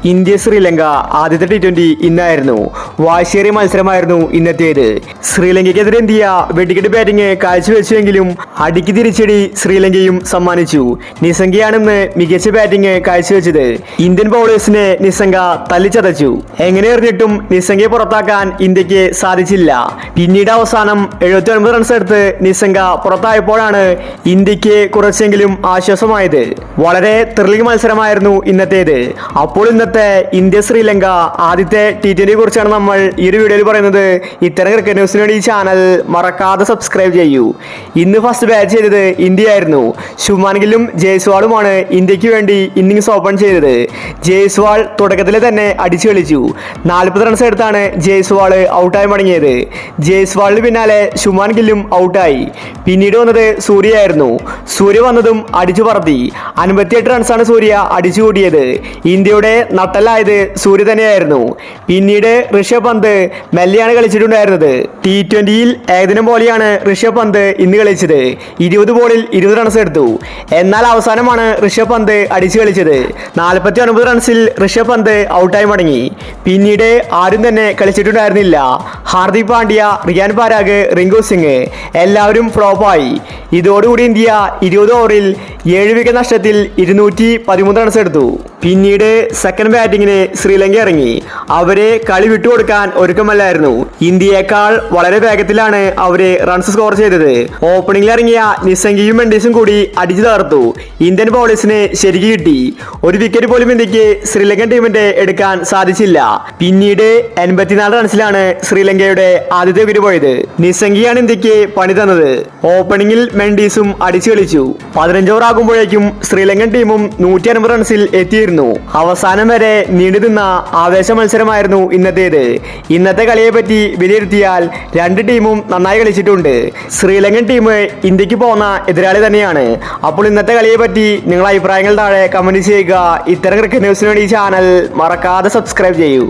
India Sri Lanka ആദ്യത്തെ T20 ഇന്നായിരുന്നു. വാശിയേറിയ മത്സരമായിരുന്നു ഇന്നത്തേത്. ശ്രീലങ്കയ്ക്കെതിരെ India വെടിക്കെട്ട് ബാറ്റിംഗ് കാഴ്ചവെച്ചുവെങ്കിലും അടിക്ക് തിരിച്ചടി ശ്രീലങ്കയും സമ്മാനിച്ചു. നിസംഗയാണെന്ന് മികച്ച ബാറ്റിംഗ് കാഴ്ചവെച്ചത്. ഇന്ത്യൻ ബൗളേഴ്സിനെ നിസംഗ തല്ലിച്ചതച്ചു. എങ്ങനെ എറിഞ്ഞിട്ടും നിസംഗയെ പുറത്താക്കാൻ ഇന്ത്യക്ക് സാധിച്ചില്ല. പിന്നീട് അവസാനം 79 റൺസ് എടുത്ത് നിസംഗ പുറത്തായപ്പോഴാണ് ഇന്ത്യക്ക് കുറച്ചെങ്കിലും ആശ്വാസമായത്. വളരെ ത്രില്ലിംഗ് മത്സരമായിരുന്നു ഇന്നത്തേത്. അപ്പോൾ ഇന്നത്തെ ഇന്ത്യ ശ്രീലങ്ക ആദ്യത്തെ T20 കുറിച്ചാണ് നമ്മൾ ഈ ഒരു വീഡിയോയിൽ പറയുന്നത്. ഇത്തരം ക്രിക്കറ്റ് ന്യൂസിന് വേണ്ടി ഈ ചാനൽ മറക്കാതെ സബ്സ്ക്രൈബ് ചെയ്യൂ. ഇന്ന് ഫസ്റ്റ് ബാറ്റ് ചെയ്തത് ഇന്ത്യ ആയിരുന്നു. ശുഭ്മാൻ ഗില്ലും ജയ്സ്വാളുമാണ് ഇന്ത്യക്ക് വേണ്ടി ഇന്നിംഗ്സ് ഓപ്പൺ ചെയ്തത്. ജയ്സ്വാൾ തുടക്കത്തിൽ തന്നെ അടിച്ചു കളിച്ചു. 40 റൺസ് എടുത്താണ് ജയ്സ്വാൾ ഔട്ടായി മടങ്ങിയത്. ജയ്സ്വാളിന് പിന്നാലെ ശുഭ്മാൻ ഗില്ലും ഔട്ടായി. പിന്നീട് വന്നത് സൂര്യയായിരുന്നു. സൂര്യ വന്നതും അടിച്ചു പറത്തി. 58 റൺസാണ് സൂര്യ അടിച്ചു കൂട്ടിയത്. ഇന്ത്യയുടെ നട്ടലായത് സൂര്യ തന്നെയായിരുന്നു. പിന്നീട് ഋഷഭ് പന്ത് മെല്ലെയാണ് കളിച്ചിട്ടുണ്ടായിരുന്നത്. T20യിൽ ഏകദിനം പോലെയാണ് ഋഷഭ് പന്ത് ഇന്ന് കളിച്ചത്. 20 ബോളിൽ 20 റൺസ് എടുത്തു. എന്നാൽ അവസാനമാണ് ഋഷഭ് പന്ത് അടിച്ചു കളിച്ചത്. 49 റൺസിൽ ഋഷഭ് പന്ത് ഔട്ടായി മടങ്ങി. പിന്നീട് ആരും തന്നെ കളിച്ചിട്ടുണ്ടായിരുന്നില്ല. ഹാർദിക് പാണ്ഡ്യ, റിയാൻ പരാഗ്, റിങ്കു സിംഗ് എല്ലാവരും ഫ്ലോപ്പായി. ഇതോടുകൂടി ഇന്ത്യ 20 ഓവറിൽ 7 വിക്കറ്റ് നഷ്ടത്തിൽ 213 റൺസ് എടുത്തു. പിന്നീട് സെക്കൻഡ് ബാറ്റിങ്ങിന് ശ്രീലങ്ക ഇറങ്ങി. അവരെ കളി വിട്ടുകൊടുക്കാൻ ഒരുക്കമല്ലായിരുന്നു. ഇന്ത്യയേക്കാൾ വളരെ വേഗത്തിലാണ് അവര് റൺസ് സ്കോർ ചെയ്തത്. ഓപ്പണിംഗിൽ ഇറങ്ങിയ നിസംഗയും മെൻഡീസും കൂടി അടിച്ചു തകർത്തു. ഇന്ത്യൻ ബൗളേഴ്സിന് ശരിക്ക് കിട്ടി. ഒരു വിക്കറ്റ് പോലും ഇന്ത്യക്ക് ശ്രീലങ്കൻ ടീമിന്റെ എടുക്കാൻ സാധിച്ചില്ല. പിന്നീട് 84 റൺസിലാണ് ശ്രീലങ്കയുടെ ആദ്യത്തെ വിക്കറ്റ് പോയത്. നിസംഗിയാണ് ഇന്ത്യക്ക് പണി തന്നത്. ഓപ്പണിംഗിൽ മെൻഡീസും അടിച്ചു കളിച്ചു. 15 ഓവർ ആകുമ്പോഴേക്കും ശ്രീലങ്കൻ ടീമും 150 റൺസിൽ എത്തിയിരുന്നു. അവസാനം വരെ നീണ്ടുനിന്ന ആവേശ മത്സരമായിരുന്നു ഇന്നത്തേത്. ഇന്നത്തെ കളിയെ പറ്റി വിലയിരുത്തിയാൽ രണ്ട് ടീമും നന്നായി കളിച്ചിട്ടുണ്ട്. ശ്രീലങ്കൻ ടീം ഇന്ത്യക്ക് പോകുന്ന എതിരാളി തന്നെയാണ്. അപ്പോൾ ഇന്നത്തെ കളിയെ പറ്റി നിങ്ങളുടെ അഭിപ്രായങ്ങൾ താഴെ കമന്റ് ചെയ്യുക. ഇത്തരം ക്രിക്കറ്റ് ന്യൂസിന് വേണ്ടി ഈ ചാനൽ മറക്കാതെ സബ്സ്ക്രൈബ് ചെയ്യൂ.